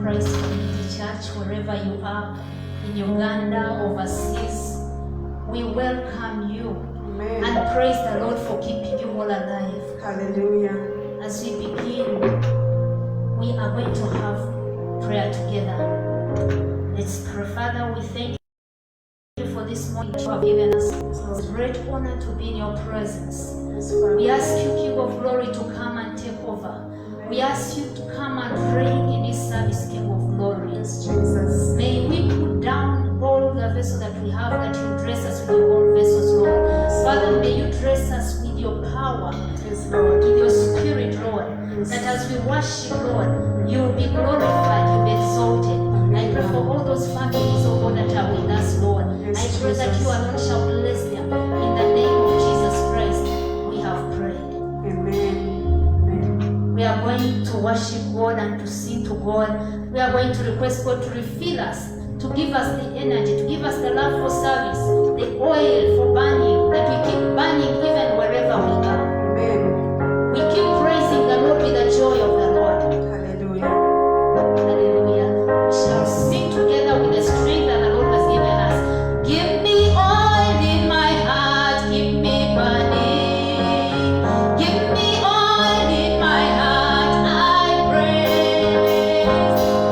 Christ Community Church, wherever you are, in Uganda, overseas, we welcome you. Amen. And praise the Lord for keeping you all alive. Hallelujah. As we begin, we are going to have prayer together. Let's pray. Father, we thank you for this moment you have given us. It's a great honor to be in your presence. We ask you, King of Glory, to come and take over. We ask you to come and reign in this service, King of Glory. Yes, Jesus. May we put down all the vessels that we have, that you dress us with your own vessels, Lord. Father, may you dress us with your power, Yes, Lord. with your spirit, Lord. Yes. That as we worship, Lord, you will be glorified, you will be exalted. I pray for all those families, oh God, that are with us, Lord. Yes, I pray that Jesus. you alone shall bless them. In the name of Jesus Christ, we have prayed. Amen. Amen. We are going to worship God and to sing to God. We are going to request God to refill us, to give us the energy, to give us the love for service, the oil for burning, that we keep burning even wherever we are. Amen. We keep praising the Lord with the joy of the Lord. Hallelujah. Hallelujah. We shall sing together with the strength that the Lord has given us. Give me oil in my heart, keep me burning. Give me oil in my heart, I pray.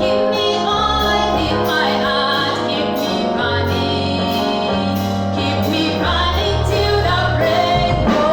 Give me oil in my heart, keep me burning. Keep me burning till the break of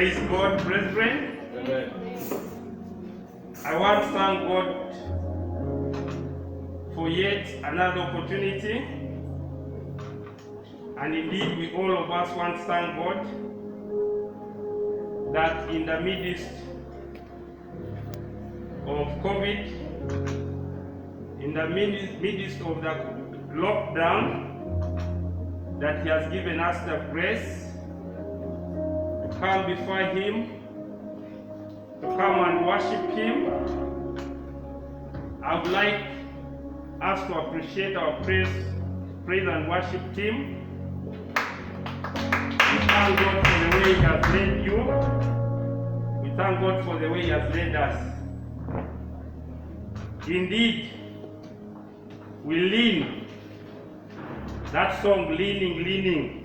Praise God, brethren. I want to thank God for yet another opportunity. And indeed, we all of us want to thank God that in the midst of COVID, in the midst of the lockdown, that He has given us the grace to come before Him, to come and worship Him. I would like us to appreciate our praise and worship Him. We thank God for the way He has led you. We thank God for the way He has led us. Indeed, we lean, that song, leaning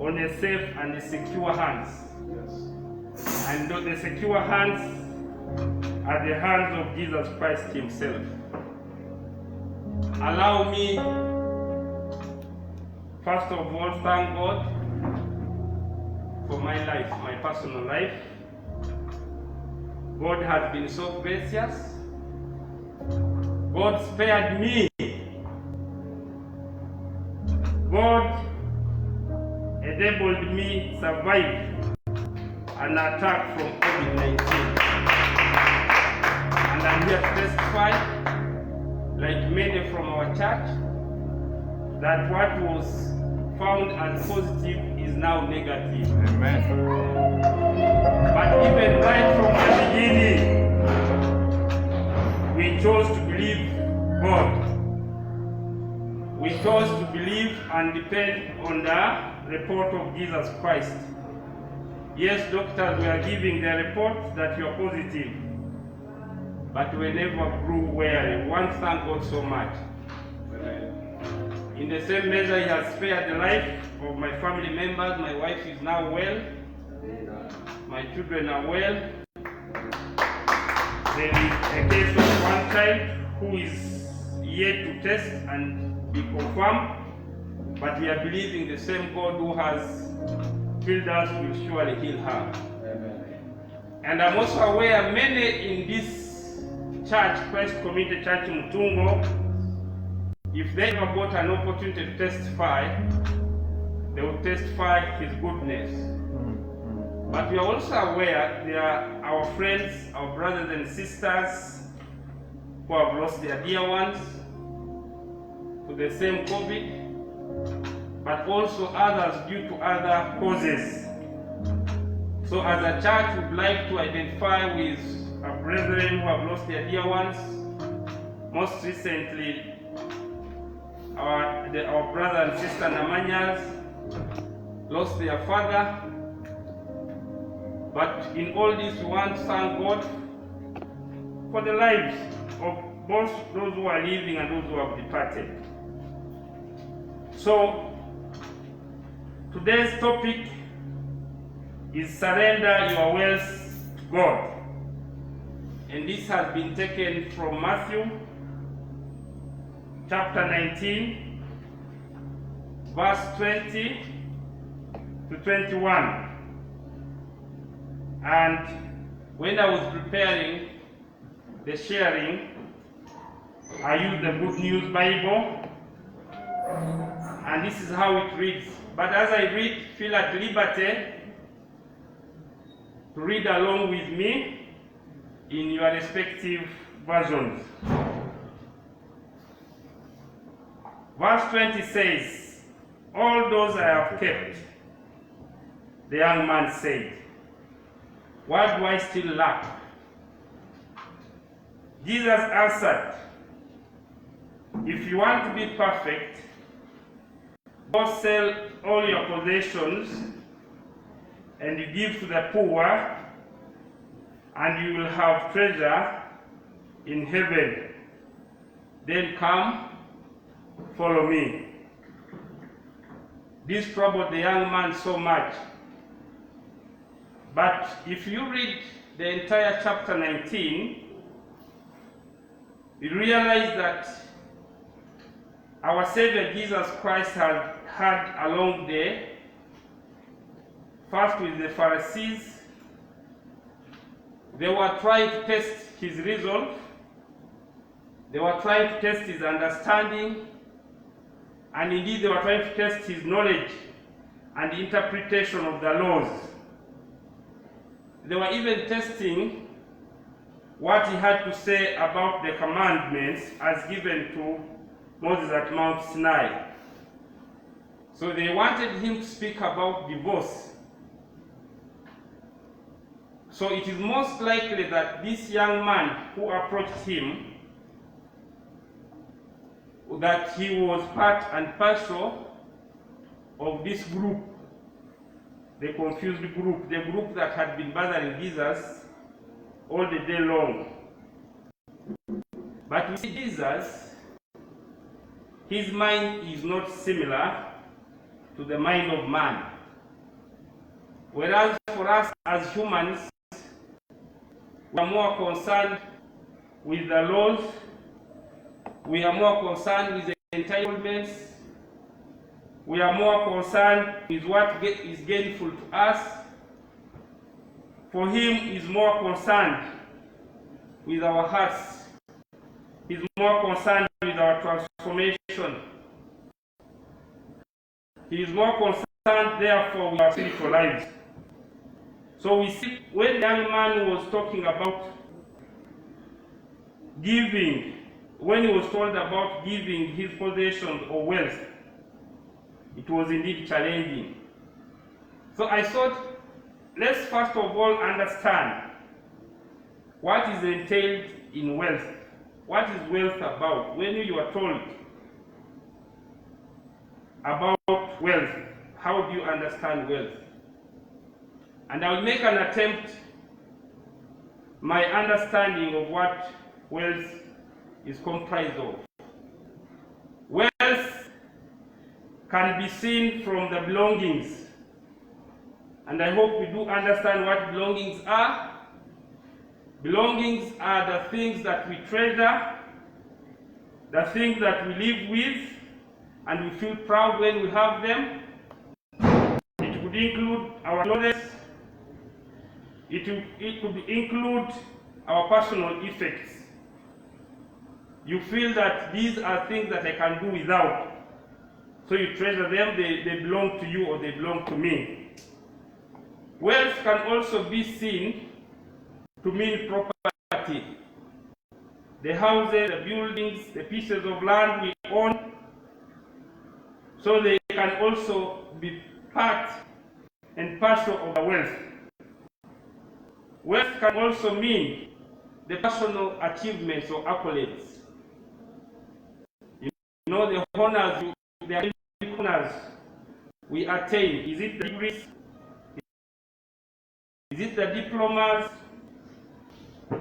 on a safe and a secure hands. Yes. And the secure hands are the hands of Jesus Christ Himself. Allow me, first of all, thank God for my life, my personal life. God has been so gracious. God spared me. God enabled me survive an attack from COVID-19. And I'm here to testify, like many from our church, that what was found as positive is now negative. Amen. But even right from the beginning, we chose to believe God. We chose to believe and depend on the report of Jesus Christ. Yes, doctors were giving the report that you are positive, but we never grew weary. We want to thank God so much. In the same measure, He has spared the life of my family members. My wife is now well. My children are well. There is a case of one child who is yet to test and be confirmed, but we are believing the same God who has healed us will surely heal her. Amen. And I'm also aware many in this church, Christ Community Church Mutungo, if they ever got an opportunity to testify, they will testify His goodness. But we are also aware there are our friends, our brothers and sisters who have lost their dear ones to the same COVID, but also others due to other causes. So as a church, we would like to identify with our brethren who have lost their dear ones. Most recently, our brother and sister Namanyas lost their father. But in all this, we want to thank God for the lives of both those who are living and those who have departed. So, today's topic is surrender your wealth to God. And this has been taken from Matthew chapter 19, verse 20 to 21. And when I was preparing the sharing, I used the Good News Bible, and this is how it reads. But as I read, feel at liberty to read along with me in your respective versions. Verse 20 says, "All those I have kept," the young man said, "what do I still lack?" Jesus answered, "If you want to be perfect, go sell all your possessions and you give to the poor, and you will have treasure in heaven. Then come, follow me." This troubled the young man so much. But if you read the entire chapter 19, you realize that our Savior Jesus Christ had a long day, first with the Pharisees. They were trying to test his resolve. They were trying to test his understanding. And indeed, they were trying to test his knowledge and interpretation of the laws. They were even testing what he had to say about the commandments as given to Moses at Mount Sinai. So they wanted him to speak about divorce. So it is most likely that this young man who approached him, that he was part and parcel of this group, the confused group, the group that had been bothering Jesus all the day long. But with Jesus, his mind is not similar to the mind of man. Whereas for us as humans, we are more concerned with the laws, we are more concerned with the entitlements, we are more concerned with what is gainful to us. For him, he is more concerned with our hearts. He is more concerned with our transformation. He is more concerned, therefore, with our spiritual lives. So we see when the young man was talking about giving, when he was told about giving his possessions or wealth, it was indeed challenging. So I thought, let's first of all understand what is entailed in wealth. What is wealth about? When you are told about wealth, how do you understand wealth? And I will make an attempt, my understanding of what wealth is comprised of. Wealth can be seen from the belongings. And I hope you do understand what belongings are. Belongings are the things that we treasure, the things that we live with, and we feel proud when we have them. It could include our clothes. It could include our personal effects. You feel that these are things that I can do without. So you treasure them, they belong to you or they belong to me. Wealth can also be seen to mean property. The houses, the buildings, the pieces of land we own. So they can also be part and parcel of the wealth. Wealth can also mean the personal achievements or accolades. You know, the honors, the honors we attain. Is it the degrees? Is it the diplomas?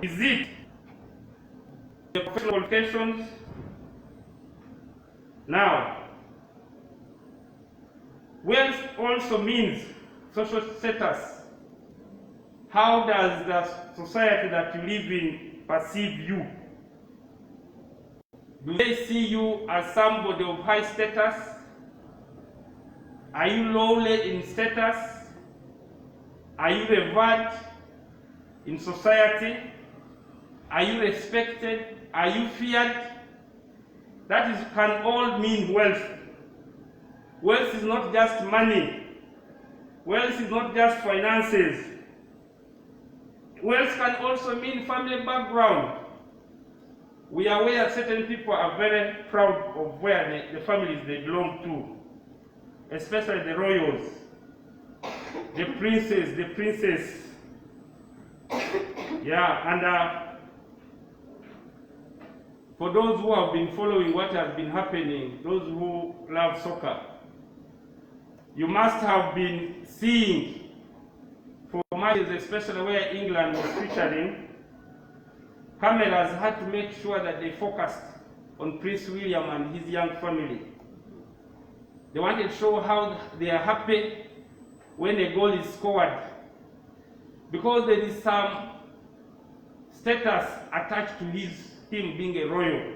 Is it the professional qualifications? Now, wealth also means social status. How does the society that you live in perceive you? Do they see you as somebody of high status? Are you lowly in status? Are you revered in society? Are you respected? Are you feared? That can all mean wealth. Wealth is not just money. Wealth is not just finances. Wealth can also mean family background. We are aware certain people are very proud of where the families they belong to, especially the royals, the princes, the princess. Yeah, and for those who have been following what has been happening, those who love soccer, you must have been seeing for matches, especially where England was featuring, cameras had to make sure that they focused on Prince William and his young family. They wanted to show how they are happy when a goal is scored, because there is some status attached to him being a royal.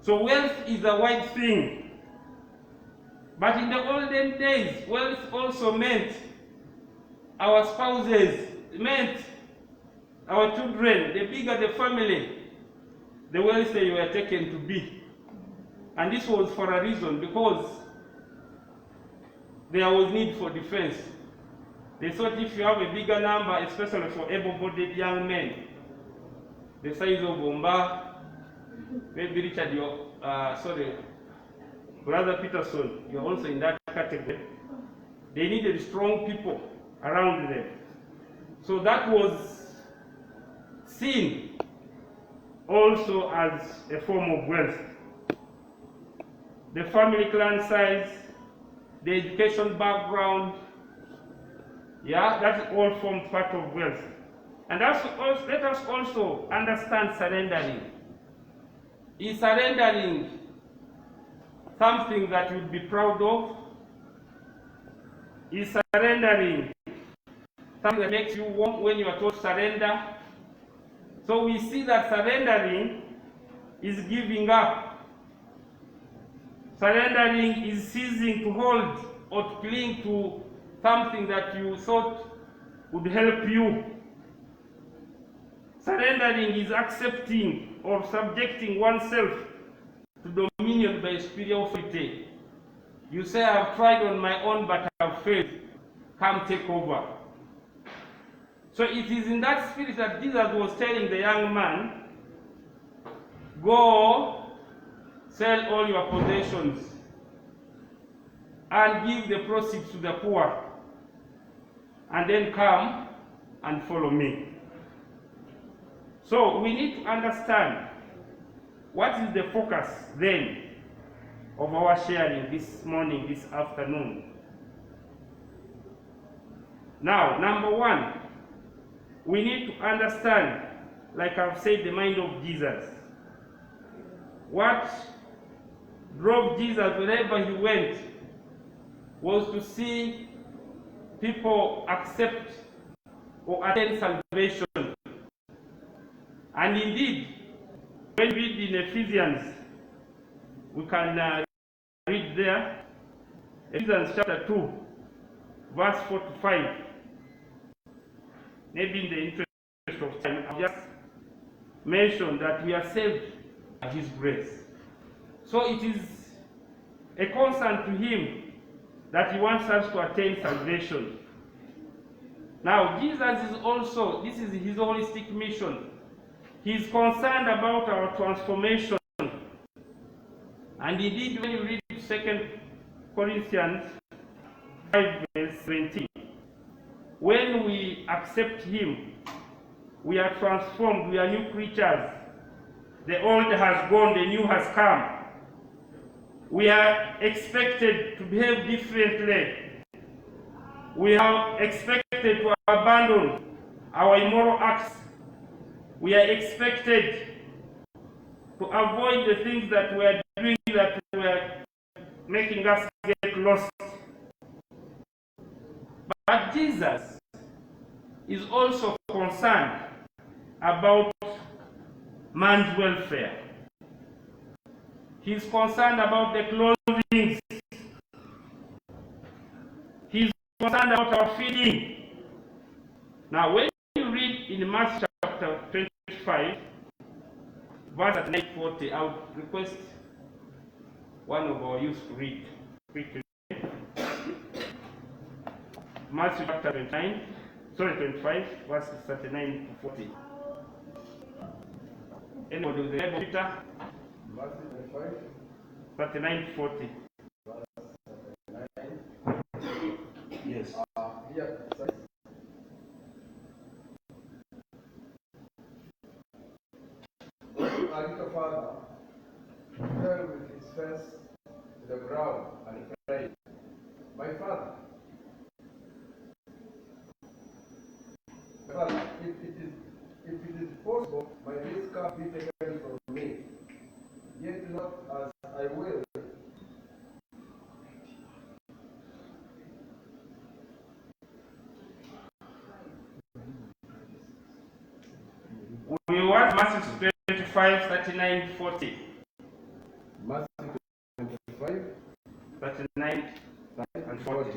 So wealth is a wide thing. But in the olden days, wealth also meant our spouses, meant our children, the bigger the family, the wealthier you were taken to be. And this was for a reason, because there was need for defense. They thought if you have a bigger number, especially for able-bodied young men, the size of Bomba, maybe Richard, Brother Peterson, you're also in that category. They needed strong people around them. So that was seen also as a form of wealth. The family clan size, the education background, yeah, that all formed part of wealth. And let us also understand surrendering. Is surrendering something that you'd be proud of? Is surrendering something that makes you warm when you are told surrender? So we see that surrendering is giving up. Surrendering is ceasing to hold or to cling to something that you thought would help you. Surrendering is accepting or subjecting oneself to dominion by superior authority. You say, I've tried on my own, but I've failed. Come take over. So it is in that spirit that Jesus was telling the young man, go sell all your possessions and give the proceeds to the poor, and then come and follow me. So we need to understand what is the focus then of our sharing this morning, this afternoon. Now, number one, we need to understand, like I've said, the mind of Jesus. What drove Jesus wherever he went was to see people accept or attain salvation. And indeed, when we read in Ephesians, we can read there, Ephesians chapter 2, verse 4 to 5. Maybe in the interest of time, I'll just mention that we are saved by his grace. So it is a concern to him that he wants us to attain salvation. Now, Jesus is also, this is his holistic mission. He is concerned about our transformation. And indeed, when you read 2 Corinthians 5 verse 17, when we accept him, we are transformed, we are new creatures. The old has gone, the new has come. We are expected to behave differently. We are expected to abandon our immoral acts. We are expected to avoid the things that we are doing that were making us get lost. But Jesus is also concerned about man's welfare. He's concerned about the clothing. He's concerned about our feeding. Now, when you read in Matthew chapter 25, verse 940, I would request one of our youth to read quickly. Matthew chapter 25, verses 39 to 40. Anybody with the Bible, Peter? Matthew 25, 39 to 40. Yes. Here it says, our little father fell with his face to the ground and prayed, My Father, if it is possible, may this cup be taken from me, yet not as I will. We want Matthew 25, 39, 40. Matthew 25, 39 and 40.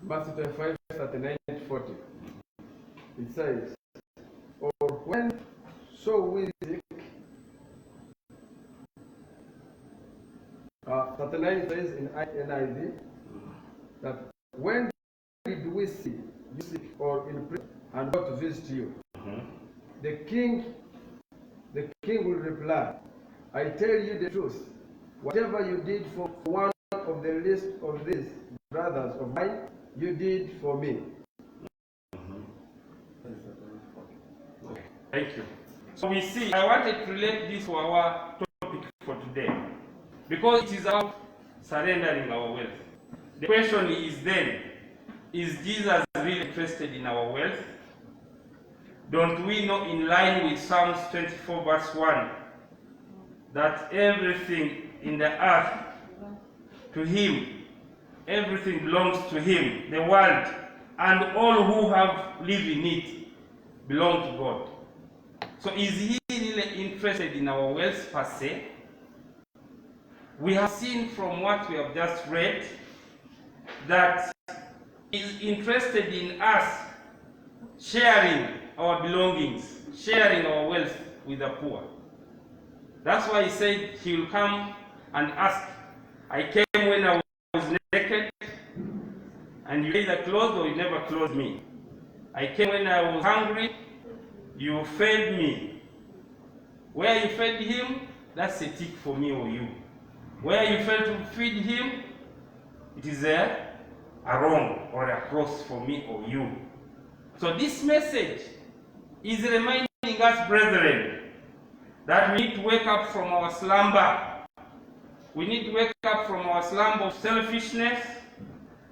Matthew 25, 39 to 40. It says, or when so we seek, 39 says in NIV, that when did we see you sick or in prison and go to visit you? The king will reply, I tell you the truth, whatever you did for one of the least of these brothers of mine, you did for me. Thank you. So we see, I wanted to relate this to our topic for today, because it is about surrendering our wealth. The question is then, is Jesus really interested in our wealth? Don't we know, in line with Psalms 24 verse 1, that everything in the earth, to him, everything belongs to him, the world, and all who have lived in it belong to God. So is he really interested in our wealth per se? We have seen from what we have just read that he is interested in us sharing our belongings, sharing our wealth with the poor. That's why he said he will come and ask, I came when I was naked, and you either clothed or you never clothed me. I came when I was hungry, you fed me. Where you fed him, that's a tick for me or you. Where you failed to feed him, it is a wrong or a cross for me or you. So this message is reminding us, brethren, that we need to wake up from our slumber. We need to wake up from our slumber of selfishness.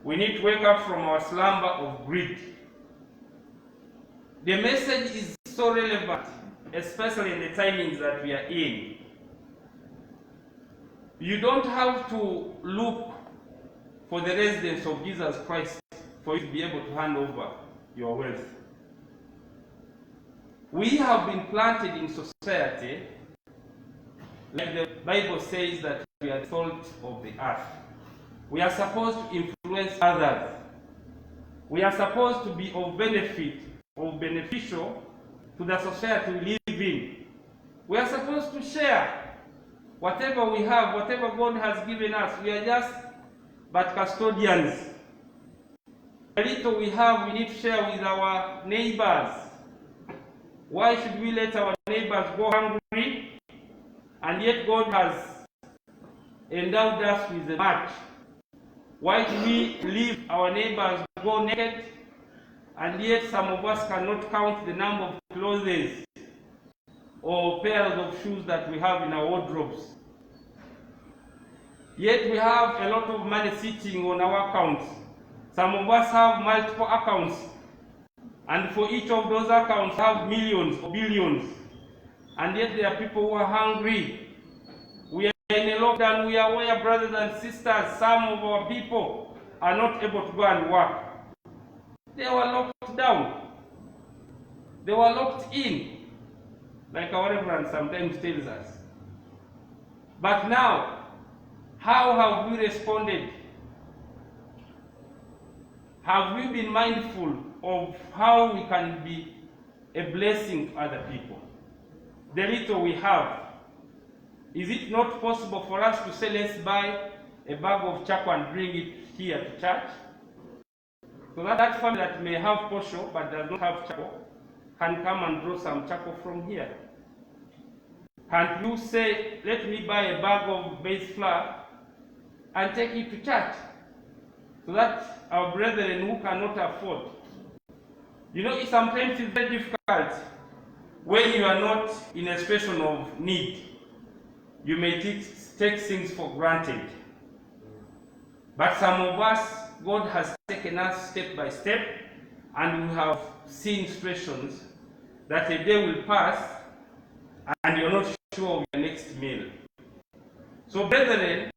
We need to wake up from our slumber of greed. The message is so relevant, especially in the timings that we are in. You don't have to look for the residence of Jesus Christ for you to be able to hand over your wealth. We have been planted in society, like the Bible says that we are the salt of the earth. We are supposed to influence others. We are supposed to be of benefit, of beneficial to the society we live in. We are supposed to share whatever we have, whatever God has given us. We are just but custodians. The little we have, we need to share with our neighbors. Why should we let our neighbors go hungry, and yet God has endowed us with a much? Why do we leave our neighbors go naked, and yet some of us cannot count the number of clothes or pairs of shoes that we have in our wardrobes? Yet we have a lot of money sitting on our accounts. Some of us have multiple accounts, and for each of those accounts have millions or billions, and yet there are people who are hungry. We are in a lockdown. We are aware, brothers and sisters, some of our people are not able to go and work. They were locked down. They were locked in, like our Reverend sometimes tells us. But now, how have we responded? Have we been mindful of how we can be a blessing to other people? The little we have, is it not possible for us to say, let's buy a bag of charcoal and bring it here to church? So that family that may have posho but does not have charcoal can come and draw some charcoal from here. Can't you say, let me buy a bag of maize flour and take it to church, so that our brethren who cannot afford? You know, sometimes it's very difficult when you are not in a situation of need. You may take things for granted. But some of us, God has taken us step by step, and we have seen situations that a day will pass and you're not sure of your next meal. So, brethren,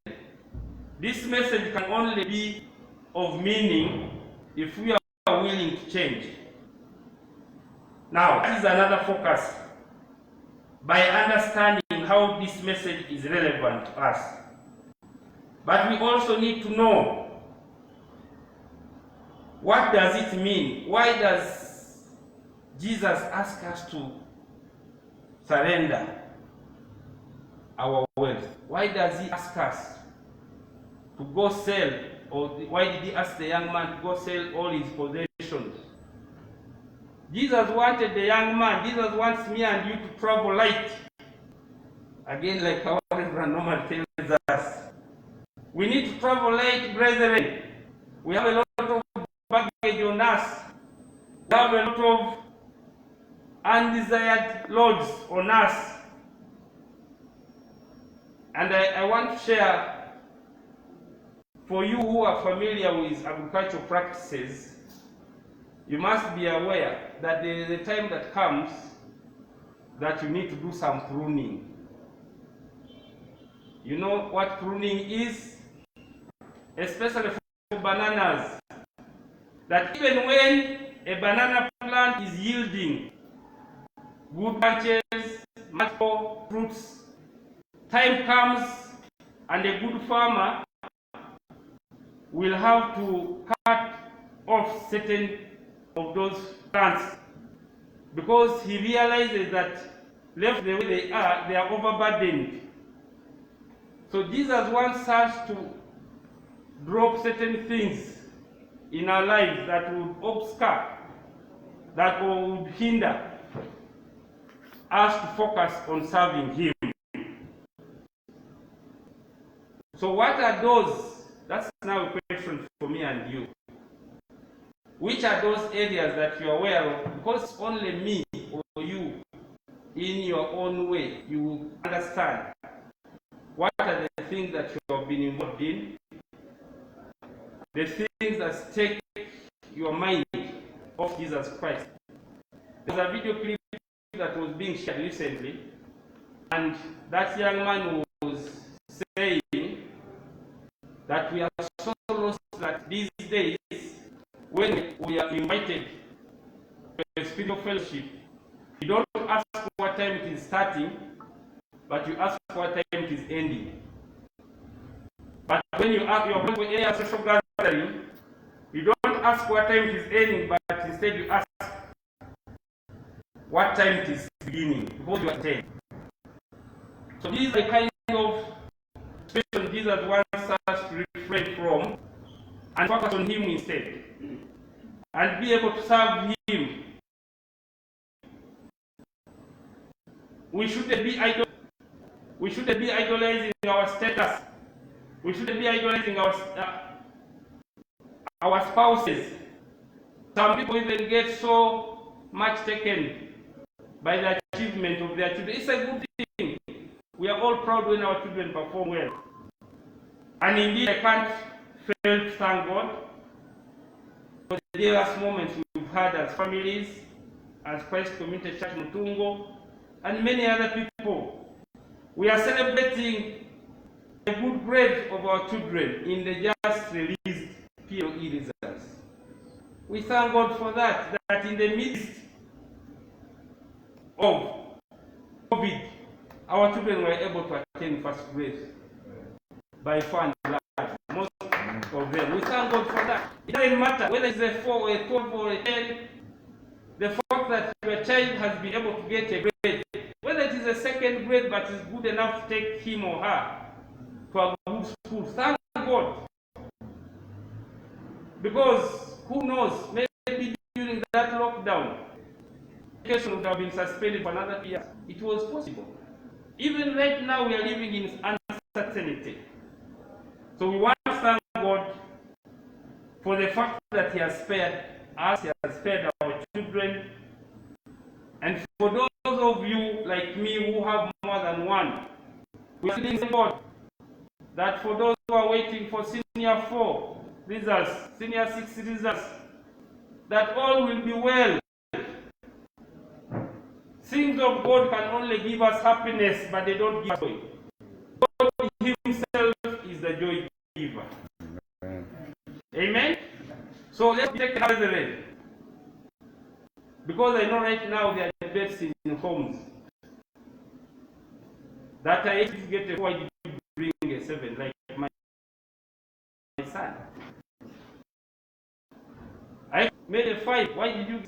this message can only be of meaning if we are willing to change. Now, that is another focus, by understanding how this message is relevant to us. But we also need to know What does it mean? Why does Jesus ask us to surrender our wealth? Why does he ask us to go sell, or why did he ask the young man to go sell all his possessions? Jesus wanted the young man, Jesus wants me and you to travel light. Again, like our Reverend Norman tells us, we need to travel light, brethren. We have a lot of baggage on us. We have a lot of undesired loads on us. And I want to share, for you who are familiar with agricultural practices, you must be aware that there is a time that comes that you need to do some pruning. You know what pruning is? Especially for bananas. That even when a banana plant is yielding good branches, much more fruits, time comes and a good farmer will have to cut off certain of those plants because he realizes that left the way they are overburdened. So Jesus wants us to drop certain things in our lives that would obscure, that would hinder us to focus on serving him. So what are those? That's now a question for me and you. Which are those areas that you are aware of? Because only me or you, in your own way, you understand what are the things that you have been involved in, the things that take your mind off Jesus Christ. There's a video clip that was being shared recently, and that young man was saying that we are so lost that these days, when we are invited to a spiritual fellowship, you don't ask what time it is starting, but you ask what time it is ending. But when you are going to a social gathering, you don't ask what time it is ending, but instead you ask what time it is beginning, because you attend. So this is the kind of situation Jesus wants us to refrain from and focus on him instead, and be able to serve him. We shouldn't be idolizing our status. We shouldn't be idolizing our spouses. Some people even get so much taken by the achievement of their children. It's a good thing. We are all proud when our children perform well. And indeed, I can't fail to thank God for the dearest moments we've had as families, as Christ Community Church Mutungo, and many other people. We are celebrating the good grade of our children in the just released POE results. We thank God for that, that in the midst of COVID, our children were able to attain first grade by far and large, most of them. We thank God for that. It doesn't matter whether it's a 4 or a 12 or a 10, the fact that your child has been able to get a grade, whether it is a second grade but is good enough to take him or her to a good school, thank God. Because who knows, maybe during that lockdown, education would have been suspended for another year. It was possible. Even right now, we are living in uncertainty. So we want to thank God for the fact that He has spared us, He has spared our children. And for those of you like me who have more than one, we are thanking God that for those who are waiting for senior 4 results, senior 6 results, that all will be well. Things of God can only give us happiness, but they don't give us joy. God Himself is the joy giver. Amen. Amen? So let's take the brethren. Because I know right now there are debates in homes. That I get a 4, did you bring a 7, like my son. made a 5. Why did you?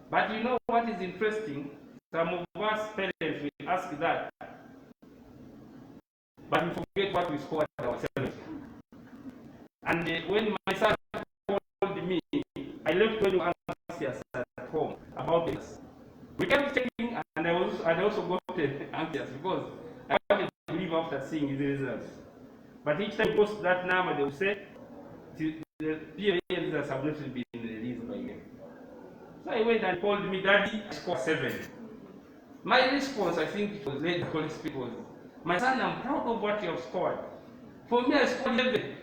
But you know what is interesting? Some of us parents will ask that, but we forget what we scored ourselves. And when my son told me, I left when you anxious at home about this. We kept checking, and I also got anxious because I wanted to leave after seeing his results. But each time we post that number, they will say the PA results have not been released by him. So I went and told me, Daddy, I scored 7. My response, I think it was late the Holy Spirit, was, my son, I'm proud of what you have scored. For me, I scored 11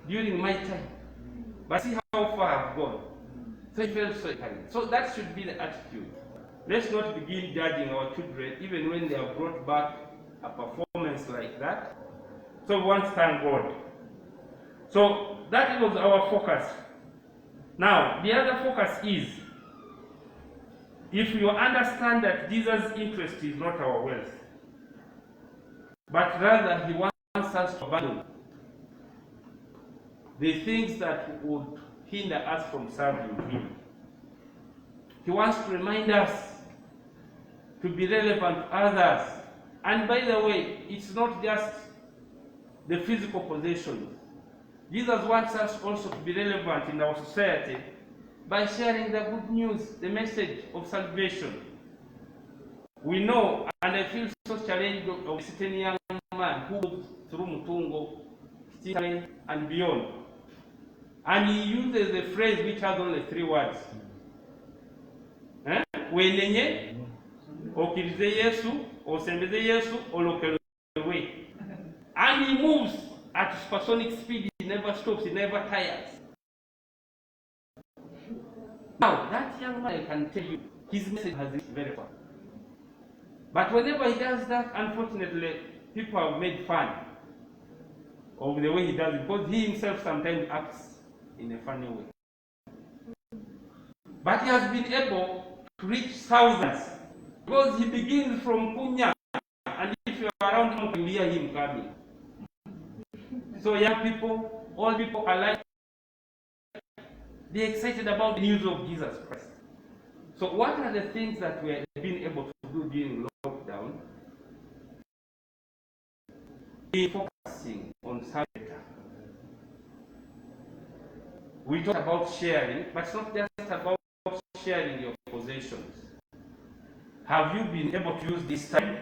during my time. But see how far I've gone. So I felt so encouraged. So that should be the attitude. Let's not begin judging our children even when they have brought back a performance like that. So we want to thank God. So that was our focus. Now, the other focus is, if you understand that Jesus' interest is not our wealth, but rather he wants us to abandon the things that would hinder us from serving him. He wants to remind us to be relevant to others. And by the way, it's not just the physical possessions. Jesus wants us also to be relevant in our society by sharing the good news, the message of salvation. We know, and I feel so challenged of a certain young man who moved through Mutungo, Kitale, and beyond. And he uses a phrase which has only 3 words. Wenenye, okirize Yesu, osembeze Yesu, olokelewe. And he moves at supersonic speed. He never stops, he never tires. Now, that young man, I can tell you, his message has reached very far. But whenever he does that, unfortunately, people have made fun of the way he does it, because he himself sometimes acts in a funny way. But he has been able to reach thousands, because he begins from Punya, and if you are around him, you can hear him coming. So young people, old people alike, they're excited about the news of Jesus Christ. So what are the things that we have been able to do during lockdown? Be focusing on serving. We talk about sharing, but it's not just about sharing your possessions. Have you been able to use this time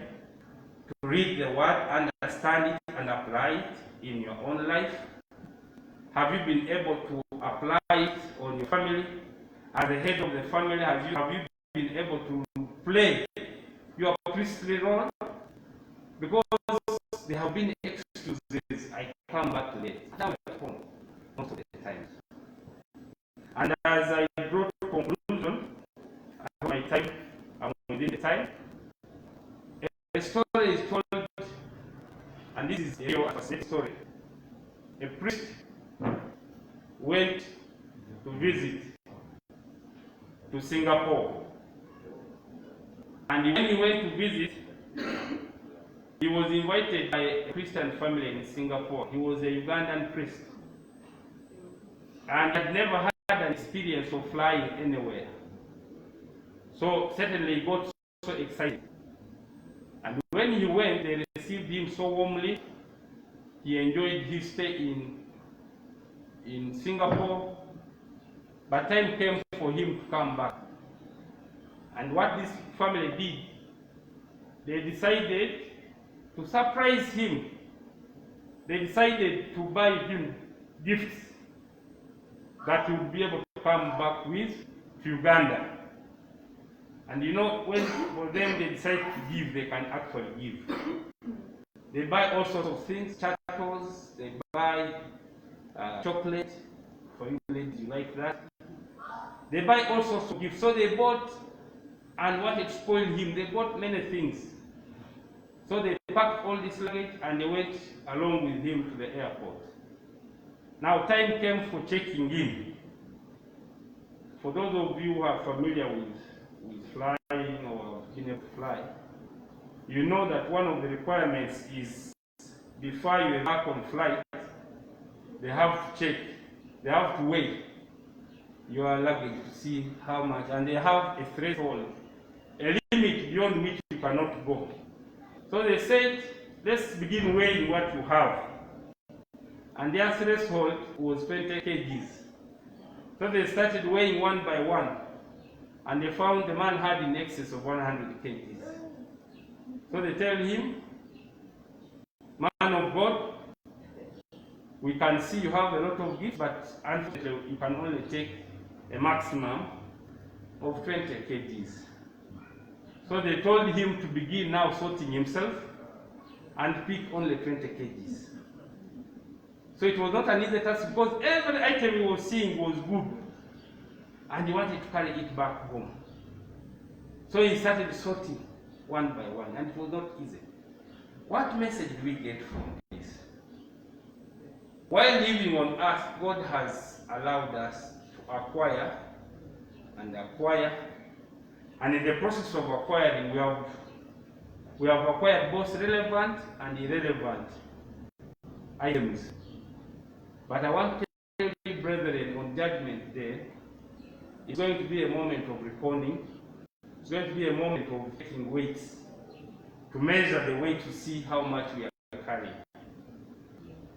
to read the word, understand it, and apply it in your own life? Have you been able to apply it on your family? As the head of the family, have you been able to play your priestly role? Because there have been excuses. I come back late. Now at home most of the times. And as I brought to conclusion, I have my time, I'm within the time. A story is told, and this is a real fascinating story. A priest went to visit to Singapore. And when he went to visit, he was invited by a Christian family in Singapore. He was a Ugandan priest. And had never had an experience of flying anywhere. So certainly he got so excited. And when he went, they received him so warmly. He enjoyed his stay in Singapore. But time came for him to come back. And what this family did, they decided to surprise him. They decided to buy him gifts that he would be able to come back with to Uganda. And you know, when for them they decide to give, they can actually give. They buy all sorts of things, chattels, they buy chocolate, for you ladies, you like that. They buy all sorts of gifts. So they bought, and what it spoiled him, they bought many things. So they packed all this luggage and they went along with him to the airport. Now time came for checking in. For those of you who are familiar with flying or being able to fly, you know that one of the requirements is before you embark on flight, they have to check, they have to weigh your luggage to see how much, and they have a threshold, a limit beyond which you cannot go. So they said, let's begin weighing what you have. And their threshold was 20 kgs. So they started weighing one by one, and they found the man had in excess of 100 kgs. So they tell him, man of God, we can see you have a lot of gifts, but unfortunately you can only take a maximum of 20 kgs. So they told him to begin now sorting himself and pick only 20 kgs. So it was not an easy task because every item he was seeing was good and he wanted to carry it back home. So he started sorting one by one, and it was not easy. What message do we get from this? While living on earth, God has allowed us to acquire and acquire, and in the process of acquiring, we have acquired both relevant and irrelevant items. But I want to tell you, brethren, on Judgment Day, it's going to be a moment of reckoning. It's going to be a moment of taking weights, to measure the weight to see how much we are carrying.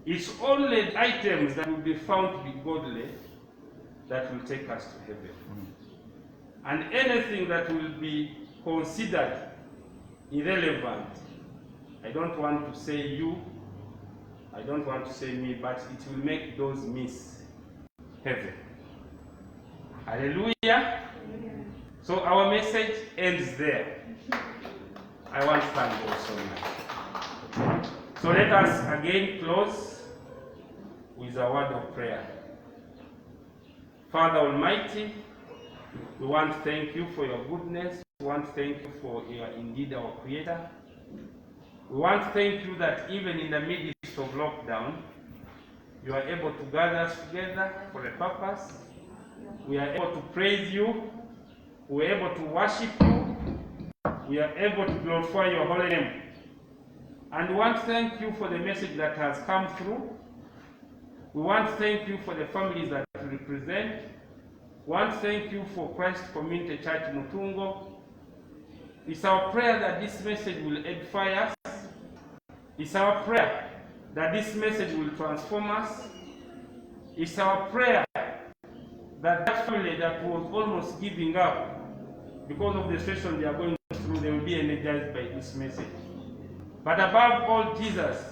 It's only items that will be found to be godly that will take us to heaven. And anything that will be considered irrelevant, I don't want to say you, I don't want to say me, but it will make those miss heaven. Hallelujah. So our message ends there. I want to thank God so much. So let us again close with a word of prayer. Father Almighty, we want to thank you for your goodness. We want to thank you for you are indeed our Creator. We want to thank you that even in the midst of lockdown, you are able to gather us together for a purpose. We are able to praise you. We are able to worship you. We are able to glorify your holy name. And we want to thank you for the message that has come through. We want to thank you for the families that you represent. We want to thank you for Christ Community Church Mutungo. It's our prayer that this message will edify us. It's our prayer that this message will transform us. It's our prayer that family that was almost giving up because of the situation they are going through, they will be energized by this message. But above all, Jesus,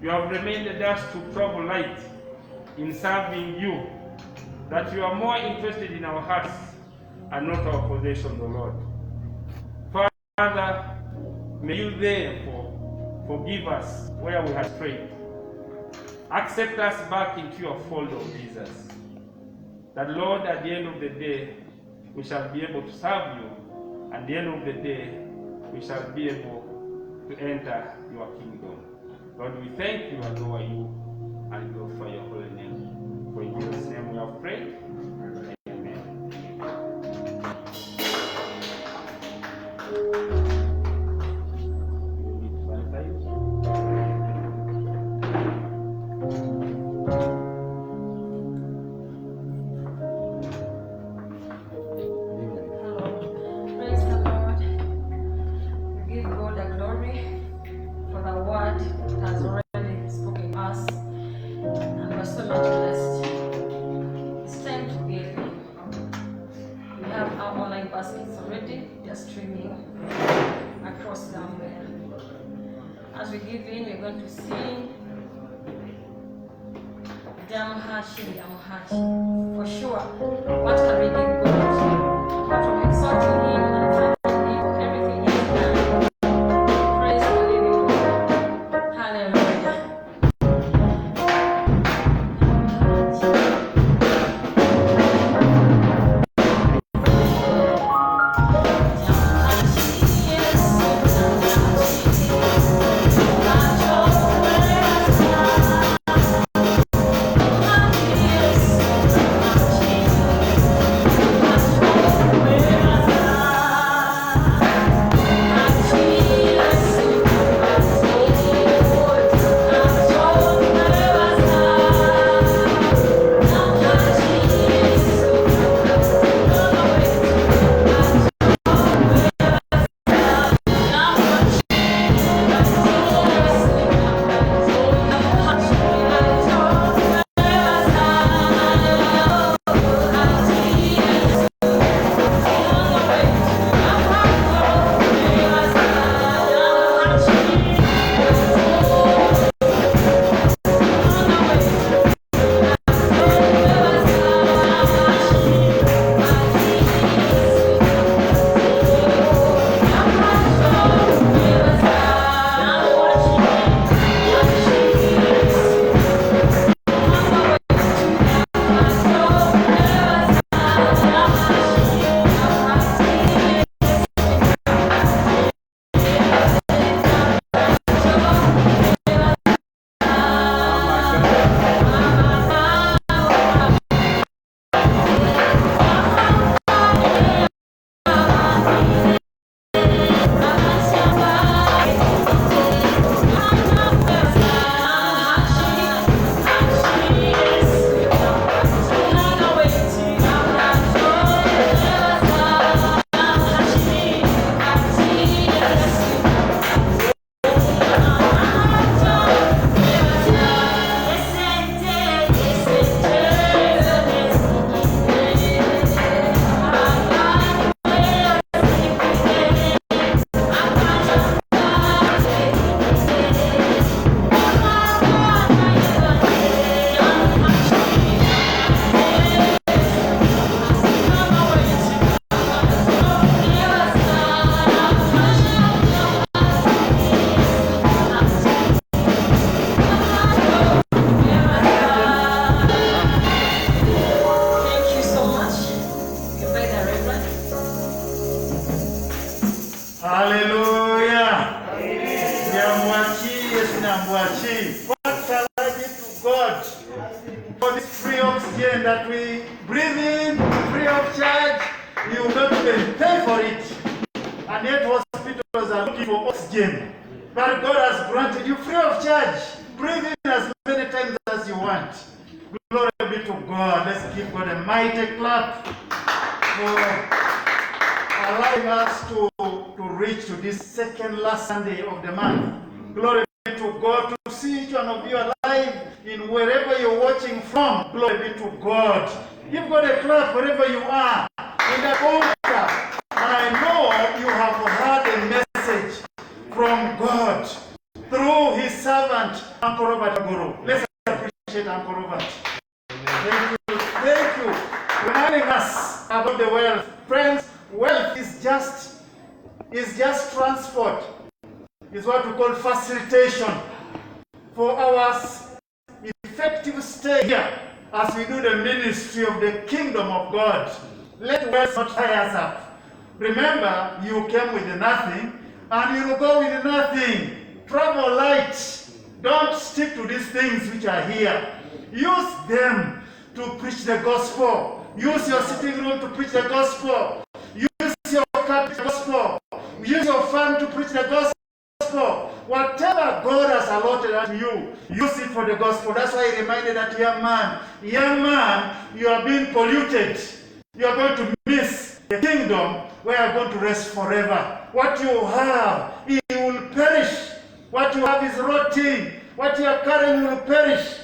you have reminded us to travel light in serving you, that you are more interested in our hearts and not our possessions, O Lord. Father, may you therefore forgive us where we have strayed. Accept us back into your fold of Jesus. That, Lord, at the end of the day, we shall be able to serve you. At the end of the day, we shall be able to enter your kingdom. Lord, we thank you, adore you, and glorify your holy name. For in Jesus' name we have prayed. As we give in, we're going to sing Jamhashi, Jamhashi. For sure, what can we give God? But from exalting Him and thanking Him for everything He has done. Praise the living God. Hallelujah. Hallelujah. What shall I give to God for this free oxygen that we breathe in, free of charge? You don't even pay for it. And yet hospitals are looking for oxygen. But God has granted you free of charge. Breathe in as many times as you want. Glory be to God. Let's give God a mighty clap for allowing us to reach to this second last Sunday of the month. Glory be to God, to see each one of you alive in wherever you're watching from. Glory be to God. Give God a clap wherever you are in the altar. And I know you have heard a message from God through his servant, Uncle Robert Guru. Let's appreciate Uncle Robert. Thank you for reminding us about the wealth. Friends, wealth is just transport. It's what we call facilitation for our effective stay here as we do the ministry of the kingdom of God. Let wealth not tie us up. Remember, you came with nothing and you will go with nothing. Travel light. Don't stick to these things which are here. Use them to preach the gospel. Use your sitting room to preach the gospel. Use your car to preach the gospel. Use your farm to preach the gospel. Whatever God has allotted unto you, use it for the gospel. That's why he reminded that young man, you are being polluted. You are going to miss the kingdom where you are going to rest forever. What you have, it will perish. What you have is rotting. What you are carrying will perish.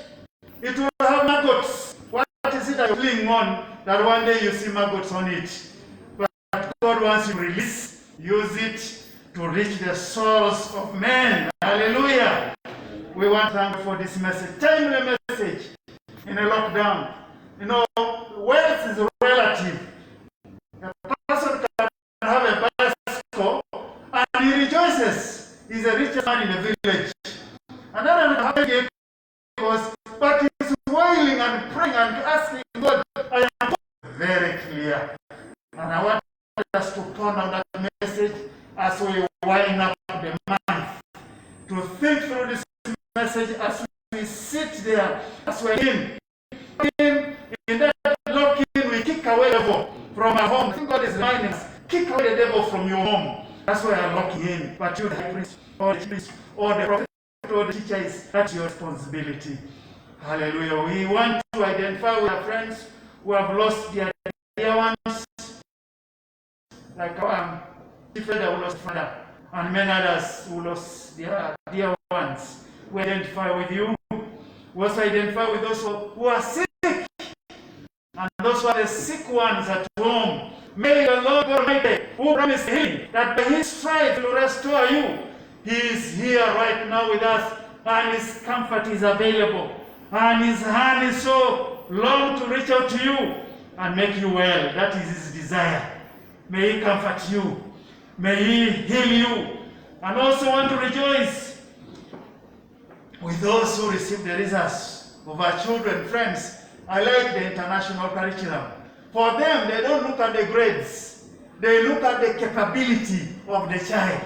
It will have maggots. What is it that you're clinging on that one day you see maggots on it? But God wants you to release. Use it to reach the souls of men. Hallelujah. We want to thank you for this message. Timely message in a lockdown. You know, wealth is relative. A person can have a bicycle and he rejoices. He's the richest man in the village. Another one has a because, but he's wailing and praying and asking God. I am very clear. And I want us to ponder that message as we wind up the month. To think through this message as we sit there, as we're in that lock-in, we kick away the devil from our home. I think God is reminding us, kick away the devil from your home. That's why I'm locking in. But you, the high priest, or the priest, or the prophet, or the teacher, that's your responsibility. Hallelujah. We want to identify with our friends who have lost their dear ones, like our chief elder who lost father, and many others who lost their dear ones. We identify with you. We also identify with those who are sick, and those who are the sick ones at home. May the Lord God Almighty, who promised healing, that by his stripes will restore you. He is here right now with us, and his comfort is available. And his hand is so long to reach out to you and make you well. That is his desire. May he comfort you. May he heal you. And also want to rejoice with those who receive the results of our children. Friends, I like the international curriculum. For them, they don't look at the grades. They look at the capability of the child.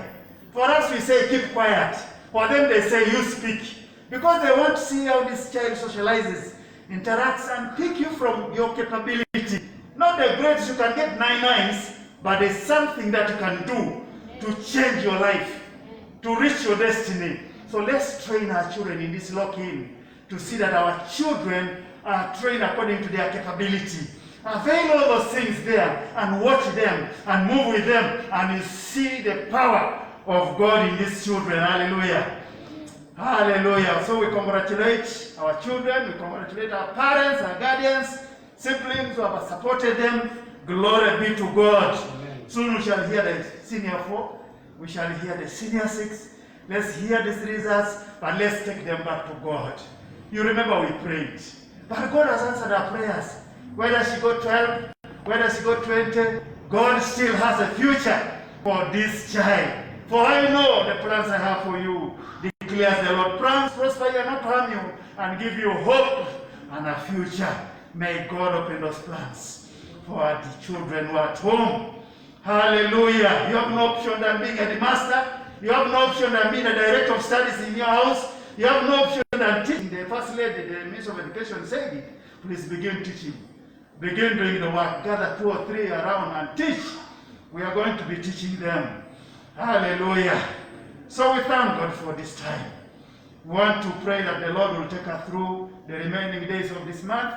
For us, we say, keep quiet. For them, they say, you speak. Because they want to see how this child socializes, interacts, and pick you from your capability. Not the grades, you can get 9s, but there's something that you can do to change your life, to reach your destiny. So let's train our children in this lock-in to see that our children are trained according to their capability. Avail all those things there and watch them and move with them, and you see the power of God in these children. Hallelujah. Hallelujah. So we congratulate our children, we congratulate our parents, our guardians, siblings who have supported them. Glory be to God. Amen. Soon we shall hear the senior 4, we shall hear the senior 6. Let's hear these results, but let's take them back to God. You remember we prayed, but God has answered our prayers. Whether she got 12, whether she got 20, God still has a future for this child. For I know the plans I have for you, declares the Lord. Plans prosper you and not harm you, and give you hope and a future. May God open those plans for the children who are at home. Hallelujah. You have no option than being a master. You have no option than being a director of studies in your house. You have no option than teaching. The first lady, the Minister of Education said it. Please begin teaching. Begin doing the work. Gather 2 or 3 around and teach. We are going to be teaching them. Hallelujah. So we thank God for this time. We want to pray that the Lord will take us through the remaining days of this month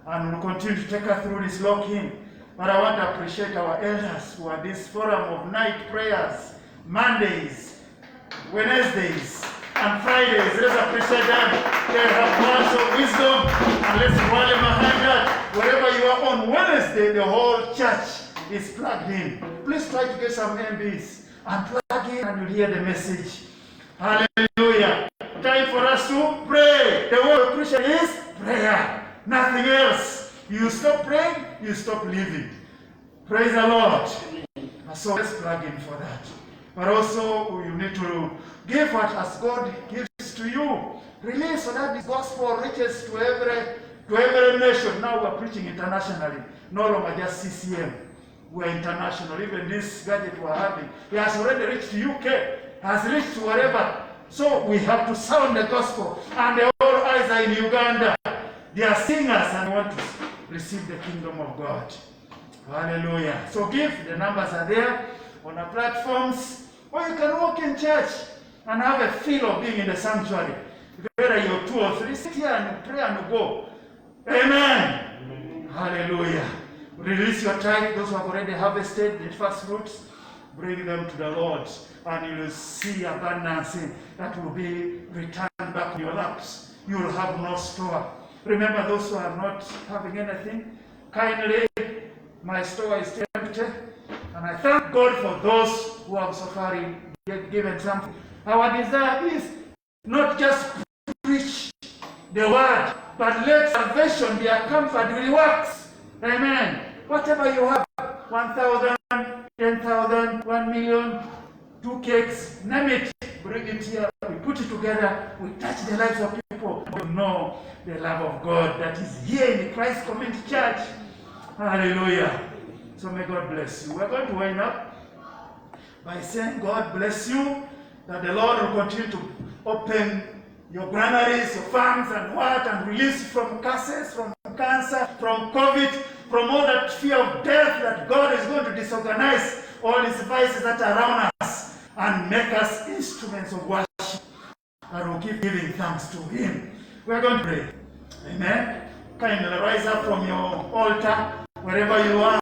and will continue to take us through this lock-in. But I want to appreciate our elders who are this forum of night prayers, Mondays, Wednesdays, and Fridays. Let's appreciate them. They have words of wisdom, and let's rally behind that. Wherever you are on Wednesday, the whole church is plugged in. Please try to get some MBs and plug in, and you'll hear the message. Hallelujah. Time for us to pray. The word of Christian is prayer. Nothing else. You stop praying, you stop living. Praise the Lord. So let's plug in for that. But also, you need to give what as God gives to you. Release so that this gospel reaches to every nation. Now we're preaching internationally, no longer just CCM. We're international. Even this gadget we're having, it has already reached to UK, has reached to wherever. So we have to sound the gospel. And the all eyes are in Uganda. They are singers and want to receive the kingdom of God. Hallelujah. So give, the numbers are there on the platforms, or you can walk in church and have a feel of being in the sanctuary. Whether you're 2 or 3, sit here and pray and go. Amen. Hallelujah. Release your tithe. Those who have already harvested the first fruits, bring them to the Lord, and you will see abundance that will be returned back in your laps. You will have no store. Remember those who are not having anything, kindly, my store is empty, and I thank God for those who have so far given something. Our desire is not just preach the word, but let salvation be accompanied with works. Amen. Whatever you have, 1,000, 10,000, 1 million, 2 cakes, name it, bring it here, we put it together, we touch the lives of people who know the love of God that is here in the Christ Community Church. Hallelujah. So may God bless you. We're going to wind up by saying God bless you, that the Lord will continue to open your granaries, your farms and what, and release you from curses, from cancer, from COVID, from all that fear of death, that God is going to disorganize all these vices that are around us and make us instruments of worship that will keep giving thanks to Him. We're going to pray. Amen. Kindly rise up from your altar, wherever you are.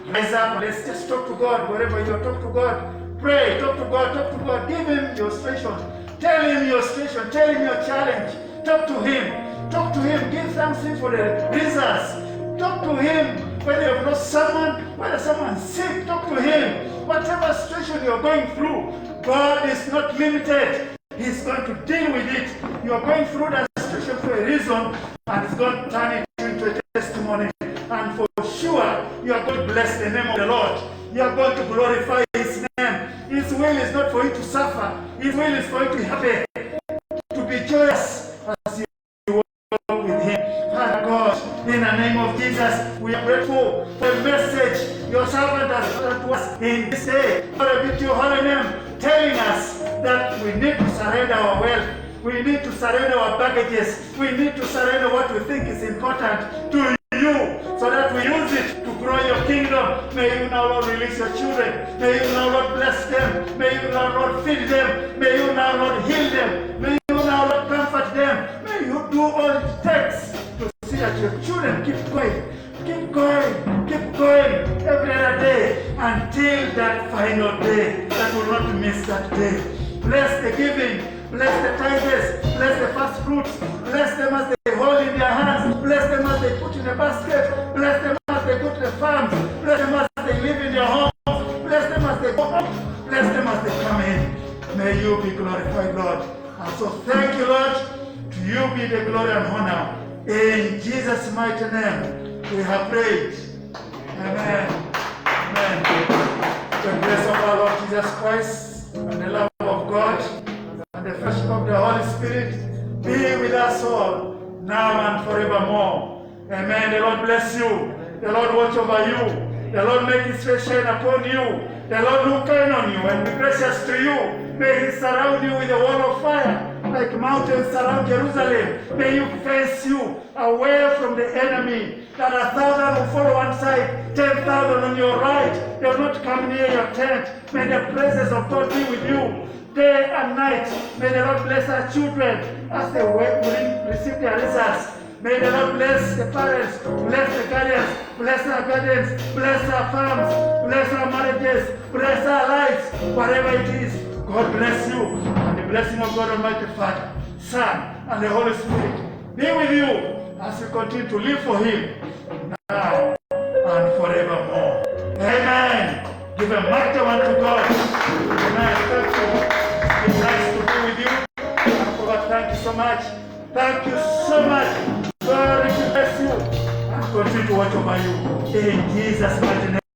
Rise up. Let's just talk to God. Wherever you are, talk to God. Pray. Talk to God. Talk to God. Give Him your situation. Tell Him your situation. Tell Him your challenge. Talk to Him. Talk to Him. Give thanks to Him for the results. Talk to Him. Whether you have lost someone, whether someone's sick, talk to Him. Whatever situation you're going through, God is not limited. He's going to deal with it. You're going through that situation for a reason, and He's going to turn it into a testimony. And for sure, you are going to bless the name of the Lord. You are going to glorify His name. His will is not for you to suffer. His will is for you to be happy, to be joyous as you walk with Him. Father God, in the name of Jesus, we are grateful for the message your servant has brought to us in this day. Glory be to your holy name, telling us that we need to surrender our wealth. We need to surrender our baggages. We need to surrender what we think is important to you, so that we use it to grow your kingdom. May you now, Lord, release your children. May you now, Lord, bless them. May you now, Lord, feed them. May you now, Lord, heal them. May you now, Lord, comfort them. May you do all it takes to see that your children keep going every other day until that final day, that will not miss that day. Bless the giving, bless the tithes, bless the first fruits, bless them as they hold in their hands, bless them as they put in the basket, bless them as they go to the farms, bless them as they live in their homes, bless them as they go out, bless them as they come in. May you be glorified, Lord. And so thank you, Lord. To you be the glory and honor. In Jesus' mighty name, we have prayed. Amen. Amen. The grace of our Lord Jesus Christ and the love of God and the fellowship of the Holy Spirit be with us all, now and forevermore. Amen. The Lord bless you. The Lord watch over you. The Lord make his face shine upon you. The Lord look kind on you and be gracious to you. May he surround you with a wall of fire, like mountains surround Jerusalem. May you face you away from the enemy, that 1,000 will follow one side, 10,000 on your right. They will not come near your tent. May the presence of God be with you day and night. May the Lord bless our children as they receive their results. May the Lord bless the parents, bless the guardians, bless our guardians, bless our farms, bless our marriages, bless our lives, whatever it is. God bless you, and the blessing of God Almighty Father, Son, and the Holy Spirit be with you as you continue to live for Him now and forevermore. Amen. Give a mighty one to God. Amen. Thank you. It's nice to be with you. And for that, thank you so much. Thank you so much. God bless you and continue to watch over you. In Jesus' mighty name.